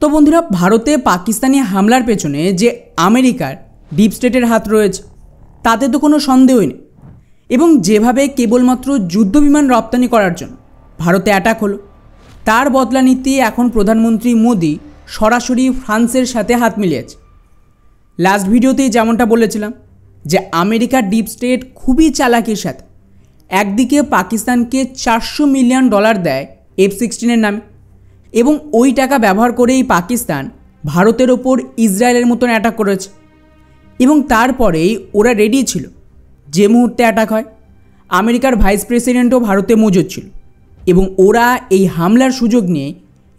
তো বন্ধুরা, ভারতে পাকিস্তানি হামলার পেছনে যে আমেরিকার ডিপ স্টেটের হাত রয়েছে তাতে তো কোনো সন্দেহই নেই। এবং যেভাবে কেবলমাত্র যুদ্ধবিমান রপ্তানি করার জন্য ভারতে অ্যাটাক হলো, তার বদলা নিতে এখন প্রধানমন্ত্রী মোদি সরাসরি ফ্রান্সের সাথে হাত মিলিয়েছে। লাস্ট ভিডিওতেই যেমনটা বলেছিলাম যে আমেরিকার ডিপ স্টেট খুবই চালাকির সাথে একদিকে পাকিস্তানকে $400 মিলিয়ন দেয় F-16 নামে, এবং ওই টাকা ব্যবহার করেই পাকিস্তান ভারতের ওপর ইসরায়েলের মতন অ্যাটাক করেছে। এবং তারপরেই ওরা রেডি ছিল যে মুহূর্তে অ্যাটাক হয়। আমেরিকার ভাইস প্রেসিডেন্টও ভারতে মজুদ ছিল এবং ওরা এই হামলার সুযোগ নিয়ে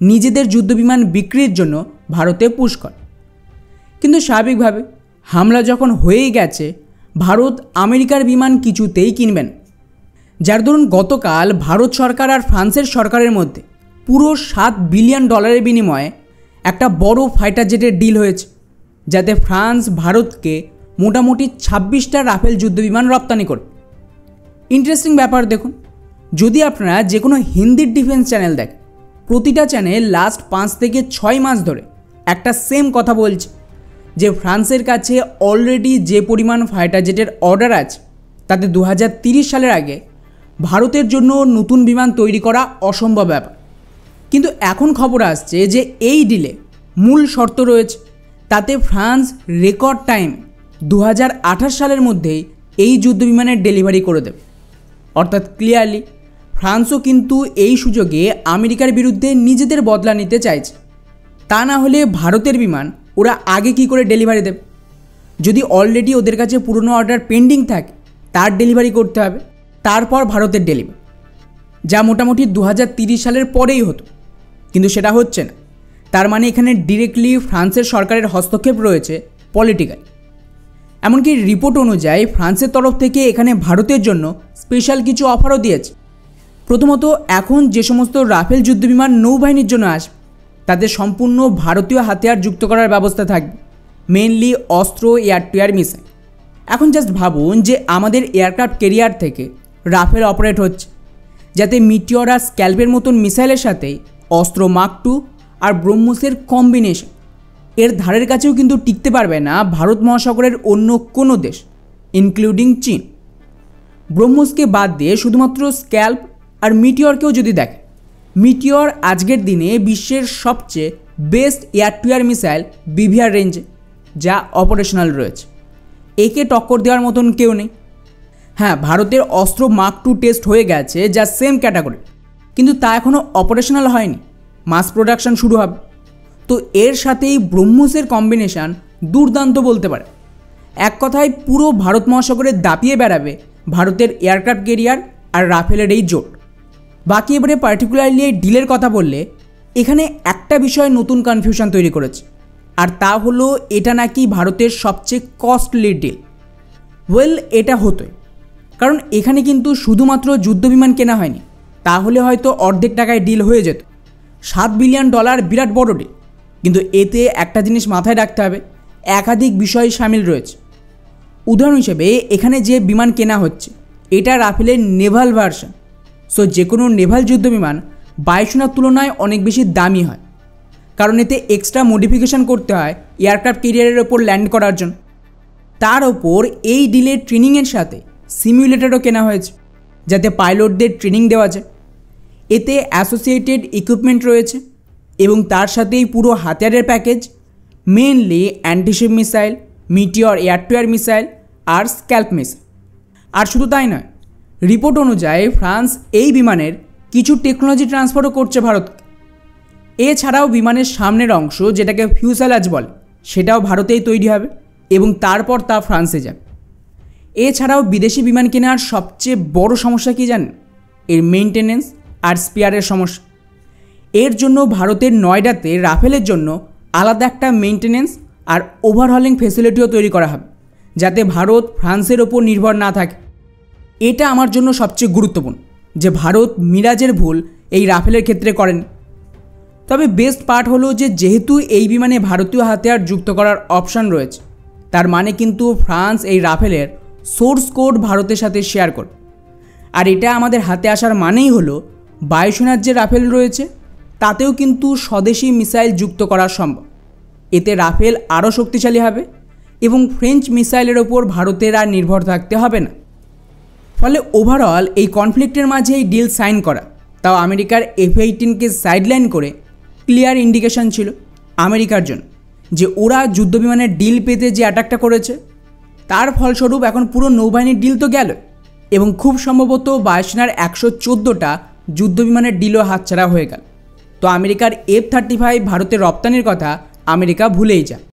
নিজেদের যুদ্ধবিমান বিক্রির জন্য ভারতে পুশ করে। কিন্তু স্বাভাবিকভাবে হামলা যখন হয়েই গেছে, ভারত আমেরিকার বিমান কিছুতেই কিনবে না। যার দরুন গতকাল ভারত সরকার আর ফ্রান্সের সরকারের মধ্যে পুরো $7 বিলিয়ন বিনিময়ে একটা বড় ফাইটার জেটের ডিল হয়েছে, যাতে ফ্রান্স ভারতকে মোটামুটি 26টা রাফেল যুদ্ধবিমান রপ্তানি করে। ইন্টারেস্টিং ব্যাপার দেখুন, যদি আপনারা যে কোনো হিন্দির ডিফেন্স চ্যানেল দেখেন, প্রতিটা চ্যানেল লাস্ট 5 থেকে 6 মাস ধরে একটা সেম কথা বলছে যে ফ্রান্সের কাছে অলরেডি যে পরিমাণ ফাইটার জেটের অর্ডার আছে তাতে 2030 সালের আগে ভারতের জন্য নতুন বিমান তৈরি করা অসম্ভব ব্যাপার। কিন্তু এখন খবর আসছে যে এই ডিলে মূল শর্ত রয়েছে, তাতে ফ্রান্স রেকর্ড টাইম 2028 সালের মধ্যেই এই যুদ্ধবিমানের ডেলিভারি করে দেবে। অর্থাৎ ক্লিয়ারলি ফ্রান্সও কিন্তু এই সুযোগে আমেরিকার বিরুদ্ধে নিজেদের বদলা নিতে চাইছে। তা না হলে ভারতের বিমান ওরা আগে কি করে ডেলিভারি দেবে? যদি অলরেডি ওদের কাছে পুরনো অর্ডার পেন্ডিং থাকে তার ডেলিভারি করতে হবে, তারপর ভারতের ডেলিভারি, যা মোটামুটি 2030 সালের পরেই হতো। কিন্তু সেটা হচ্ছে না। তার মানে এখানে ডিরেক্টলি ফ্রান্সের সরকারের হস্তক্ষেপ রয়েছে পলিটিক্যাল। এমনকি রিপোর্ট অনুযায়ী ফ্রান্সের তরফ থেকে এখানে ভারতের জন্য স্পেশাল কিছু অফারও দিয়েছে। প্রথমত, এখন যে সমস্ত রাফেল যুদ্ধবিমান নৌবাহিনীর জন্য আসবে তাদের সম্পূর্ণ ভারতীয় হাতিয়ার যুক্ত করার ব্যবস্থা থাকবে, মেইনলি অস্ত্র, এয়ার টু এয়ার মিসাইল। এখন জাস্ট ভাবুন যে আমাদের এয়ারক্রাফট ক্যারিয়ার থেকে রাফেল অপারেট হচ্ছে, যাতে মিটিওর আর স্ক্যালপের মতন মিসাইলের সাথে অস্ত্র মার্ক 2 আর ব্রহ্মসের কম্বিনেশন এর ধারের কাছেও কিন্তু টিকতে পারবে না ভারত মহাসাগরের অন্য কোনো দেশ, ইনক্লুডিং চীন। ব্রহ্মসকে বাদ দিয়ে শুধুমাত্র স্ক্যাল্প আর মিটিওরকেও যদি দেখে, মিটিওর আজকের দিনে বিশ্বের সবচেয়ে best air to air missile BVR রেঞ্জে, যা অপারেশনাল রয়েছে। একে টক্কর দেওয়ার মতন কেউ নেই। হ্যাঁ, ভারতের অস্ত্র মার্ক 2 টেস্ট হয়ে গেছে, যা সেম ক্যাটাগরি, কিন্তু তা এখনও অপারেশনাল হয়নি, মাস প্রোডাকশন শুরু হবে। তো এর সাথেই ব্রহ্মসের কম্বিনেশান দুর্দান্ত বলতে পারে। এক কথায় পুরো ভারত মহাসাগরে দাপিয়ে বেড়াবে ভারতের এয়ারক্রাফট ক্যারিয়ার আর রাফেলের এই জোট। বাকি এবারে পার্টিকুলারলি এই ডিলের কথা বললে এখানে একটা বিষয় নতুন কনফিউশন তৈরি করেছে, আর তা হলো এটা নাকি ভারতের সবচেয়ে কস্টলি ডিল। ওয়েল, এটা হতোই, কারণ এখানে কিন্তু শুধুমাত্র যুদ্ধবিমান কেনা হয়নি, তাহলে হয়তো অর্ধেক টাকায় ডিল হয়ে যেত। $7 বিলিয়ন বিরাট বড় ডিল, কিন্তু এতে একটা জিনিস মাথায় রাখতে হবে, একাধিক বিষয় সামিল রয়েছে। উদাহরণ হিসেবে এখানে যে বিমান কেনা হচ্ছে এটা রাফেলের নেভাল ভার্সন। সো যে কোনো নেভাল যুদ্ধবিমান বায়ুসেনার তুলনায় অনেক বেশি দামি হয়, কারণ এতে এক্সট্রা মডিফিকেশান করতে হয় এয়ারক্রাফট ক্যারিয়ারের ওপর ল্যান্ড করার জন্য। তার ওপর এই ডিলের ট্রেনিংয়ের সাথে সিমিউলেটরও কেনা হয়েছে, যাতে পাইলটদের ট্রেনিং দেওয়া যায়। এতে অ্যাসোসিয়েটেড ইকুইপমেন্ট রয়েছে এবং তার সাথেই পুরো হাতিয়ারের package, mainly antiship missile, meteor air to air missile আর স্ক্যাল্প মিসাইল। আর শুধু তাই নয়, রিপোর্ট অনুযায়ী ফ্রান্স এই বিমানের কিছু টেকনোলজি ট্রান্সফারও করছে ভারতকে। এছাড়াও বিমানের সামনের অংশ, যেটাকে ফিউসেলাজ বলে, সেটাও ভারতেই তৈরি হবে এবং তারপর তা ফ্রান্সে যাবে। এছাড়াও বিদেশি বিমান কেনার সবচেয়ে বড় সমস্যা কী জানেন? এর মেইনটেনেন্স আর স্পেয়ারের সমস্যা। এর জন্য ভারতের নয়ডাতে রাফেলের জন্য আলাদা একটা মেইনটেনেন্স আর ওভারহলিং ফেসিলিটিও তৈরি করা হবে, যাতে ভারত ফ্রান্সের ওপর নির্ভর না থাকে। এটা আমার জন্য সবচেয়ে গুরুত্বপূর্ণ যে ভারত মিরাজের ভুল এই রাফেলের ক্ষেত্রে করেনি। তবে বেস্ট পার্ট হলো যে যেহেতু এই বিমানে ভারতীয় হাতিয়ার যুক্ত করার অপশান রয়েছে, তার মানে কিন্তু ফ্রান্স এই রাফেলের সোর্স কোড ভারতের সাথে শেয়ার করবে। আর এটা আমাদের হাতে আসার মানেই হলো বায়ুসেনার যে রাফেল রয়েছে তাতেও কিন্তু স্বদেশি মিসাইল যুক্ত করা সম্ভব। এতে রাফেল আরও শক্তিশালী হবে এবং ফ্রেঞ্চ মিসাইলের ওপর ভারতের আর নির্ভর থাকতে হবে না। ফলে ওভারঅল এই কনফ্লিক্টের মাঝে এই ডিল সাইন করা, তাও আমেরিকার F-18কে সাইডলাইন করে, ক্লিয়ার ইন্ডিকেশন ছিল আমেরিকার জন্য যে ওরা যুদ্ধবিমানের ডিল পেতে যে অ্যাটাকটা করেছে তার ফলস্বরূপ এখন পুরো নৌবাহিনীর ডিল তো গেল, এবং খুব সম্ভবত বায়ুসেনার 114টা যুদ্ধবিমানের ডিলও হাতছাড়া হয়ে গেল। তো আমেরিকার F-35 ভারতের রপ্তানির কথা আমেরিকা ভুলেই যায়।